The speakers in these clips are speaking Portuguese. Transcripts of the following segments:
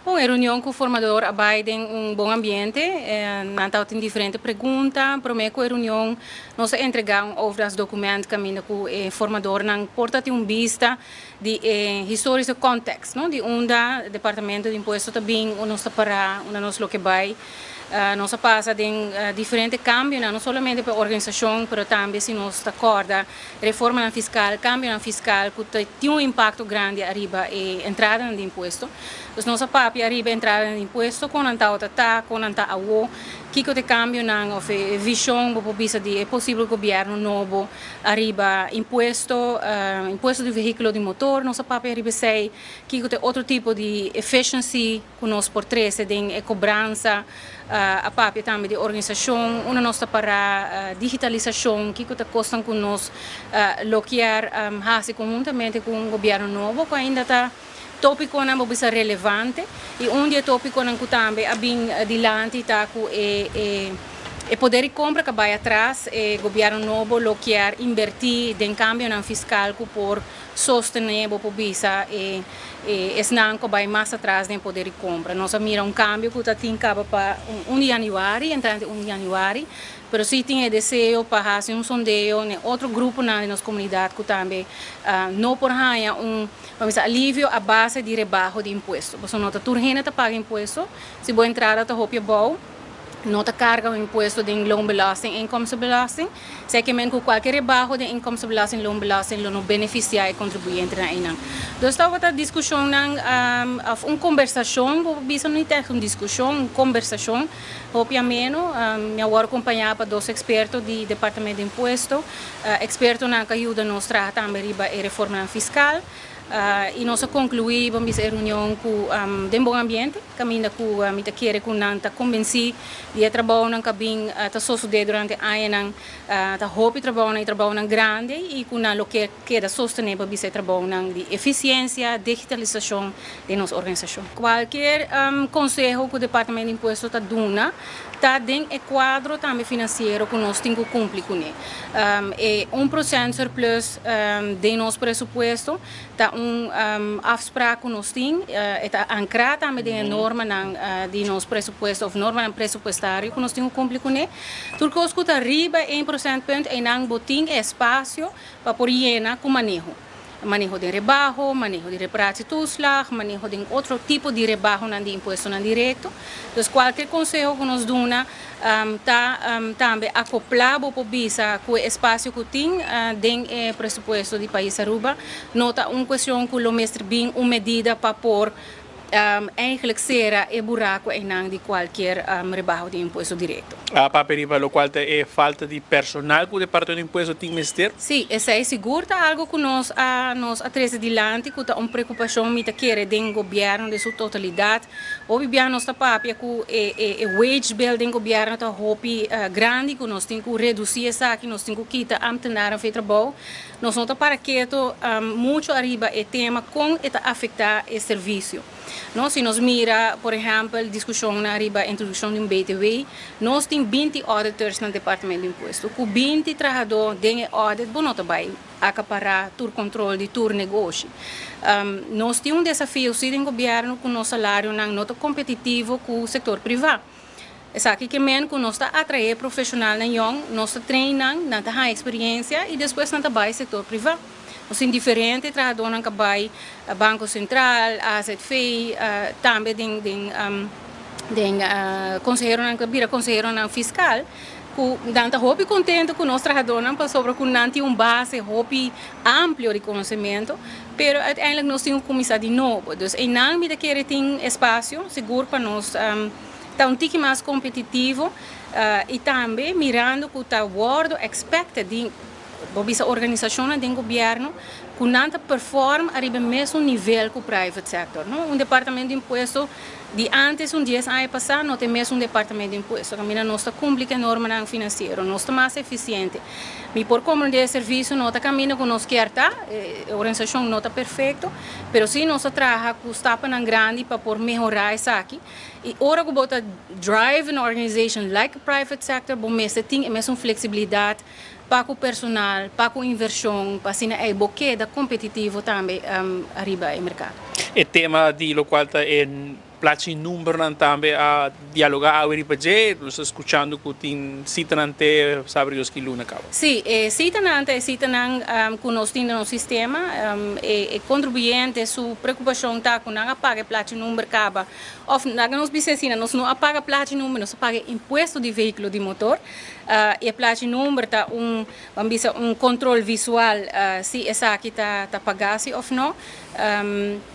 Bom, a reunião com o formador abaixo em bom ambiente, nós tem diferentes perguntas, prometo que a reunião nós entregamos over os documentos que o formador não porta uma vista de histórico contexto, não? De onde o departamento de imposto também nós para nós lo que vai nós passa de diferentes cambios, não somente para a organização, mas também se nós acorda reforma fiscal, cambio fiscal, que tem um impacto grande arriba a entrada no imposto. Então, nós papi arriba a entrada no imposto, com a tata, com a awo, que o cambio não visão, para vista de é possível governo novo arriba imposto, imposto de veículo de motor, nós papi arriba sei que tem outro tipo de efficiency, que nós por trás de cobrança, a papi também de organização, uma nossa para digitalização, que custa com nós loquear fazer conjuntamente com o governo novo, que ainda está tópico não é relevante e dia tópico não também é bem adiante tá com e poder de compra que vai atrás o governo novo loquear invertir em cambio não fiscal que por sostener por visa es não que vai mais atrás nem poder de compra nós mira cambio que tem acaba para 1 de janeiro entrante 1 de janeiro pero se tem desejo para fazer sondeio em outro grupo na nossa comunidade que também não por ganhar vamos dizer, alívio à base de rebaixo de imposto. Você nota turgena tá paga imposto, se boa entrada tá roupa bom, nota carga o imposto de loonbelasting, inkomstenbelasting, sei que men com qualquer rebaixo de inkomstenbelasting, loonbelasting, não beneficia e contribuinte na ina. Então estava a discussão uma conversação, vou bisa não ter uma discussão, uma conversação, roupa menos, me agora acompanhar para 2 expertos de departamento de imposto, experto na que ajuda nos tratar também riba e reforma fiscal. E nós concluímos a reunião com de bom ambiente, caminho com a minha querer com nanta convenci de trabalhar na cabine tá suceder durante ano tá hope trabalho grande e com na lo que queda sustentável bisa trabalho de eficiência, digitalização de nossa organização. Qualquer conselho que o departamento de imposto está dando está dentro do quadro também financeiro que nós temos que cumprir com ele. E 1% surplus de nosso presupuesto está afspraak que nós temos, está ancrado também na norma de nosso presupuesto, ou norma presupuestária que nós temos que cumprir com ele. Tudo que está arriba 1% ponto e não botem espaço para por llenar com manejo de rebaixo, manejo de reparação de toeslag, manejo de outro tipo de rebaixo de imposto não direto. Então, qualquer conselho que nos dá está também acoplado para visa com o espaço que tem dentro do presupuesto do país Aruba. Nota uma questão que o mestre bem uma medida para pôr eigenlijk será e buraco em de qualquer rebaixo de imposto direto. A paperiba, lo qual é falta de personal que o departamento de imposto tem que Sim, isso é seguro, algo que nós atrás adiante, que uma preocupação muito quer do governo de sua totalidade. O governo está papia que o wage bill do governo está hopi grande, que nós temos que reduzir isso aqui, nós temos que quitar amtenar a trabalho. Nós não está para que muito arriba o tema com afetar o serviço. Nós, se nós mira, por exemplo, discussão na arriba introdução de BTW, nós temos 20 auditors no departamento de imposto. Com 20 trabalhadores dentro do audit, não vai acaparar o controle de todo negócio. Nós temos desafio se o governo com nosso salário não é competitivo com o setor privado. Essa aqui que men que nós está atrair profissional na young, nós treinamos, não tem experiência e depois não vai setor privado. Os indiferentes trabalham que vai Banco Central, AZF, também conselheiro fiscal, que danta hopi contente com nós trabalhamos sobre que não tem base hopi amplo de conhecimento, pero uiteindelijk nós temos começar de novo. Dus em não me querer ter espaço seguro para nós está tique mais competitivo e também mirando que está word expected de a organização do governo que não performa arriba mesmo nível que o private sector. Não? Departamento de imposto de antes 10 anos passado não tem mesmo departamento de imposto. Caminha nós está cumprindo a norma financeira, nós está mais eficiente. E por como de serviço não está caminhando com nós quer tá, a organização não está perfeita, mas sim nós trabalha com estapa grande para por melhorar isso aqui. E ora que bota drive na organization like a private sector, bom mesmo tem mesmo flexibilidade para o personal, para a inversão, para a boqueda competitivo também arriba do mercado. O tema de lo qual está plaatje nummer dan também a dialogar a veripaje, nós escuchando que tem citanante sabe os que luna acaba. Sim, citanante que nós temos no sistema, contribuinte sua preocupação tá com não paga plaatje nummer acaba, ou nós bisesina nós não apaga plaatje nummer, nós paga imposto de veículo de motor, e plaatje nummer tá controle visual se essa aqui tá pagasi ou não.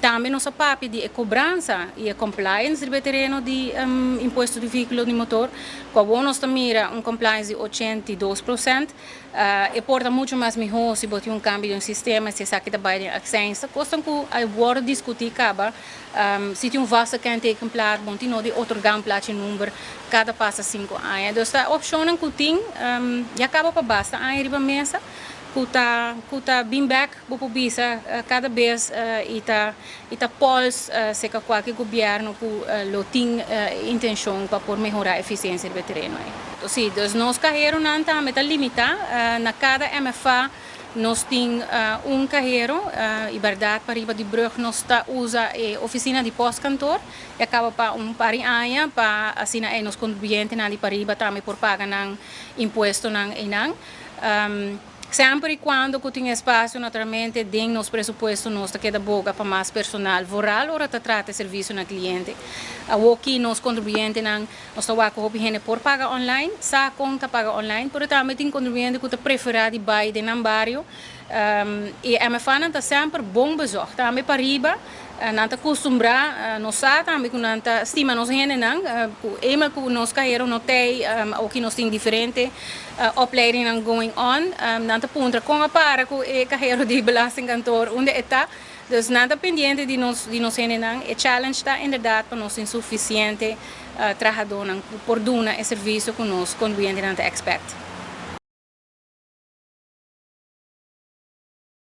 Também nossa parte de cobrança e compliance do terreno de imposto de veículo de motor, com nós mira compliance de 82%, e porta muito mais melhor se botar cambio no sistema, se essa aqui tá bem access, custa que agora discutir acaba, se tem vasto quantidade de plaat, bom tem de otorgar plaatje nummer cada passa 5 anos, então a opção que tem, já acaba para basta, aí riba mesa. Kuta bimbek bupo bisa cada vez ita pols se que qualquer governo que tem intenção para por melhorar a eficiência do terreno. Sim, então nós carreiro não tá meta limita na cada MFA nós tem carreiro e verdade para riba de brug nós tá usa a oficina de pós-cantor e acaba para pari aia para assim nós contribuinte na para riba também por pagar nang imposto nang inang. Sempre e quando que tem espaço, naturalmente, dentro nos pressupostos, nós queda boga para mais personal rural ou para tratar serviço na cliente. Aqui, nós contribuintes, nós estamos com por pagar online, sa conta paga online, mas também tem contribuinte que prefere de bairro de nambario. E a minha fana está sempre bom bezocht. Também para riba, não está acostumbrado, nós também que não está estima nós gente não, ema que nós carreira não tem, o que nós tem diferente opleiding going on, não está punta com a para que é carreira de belasting cantor onde está, dus não está pendente de nós gente não, e challenge está verdade para nós insuficiente trabalhador não por duna e serviço que nós contribuinte não está expect.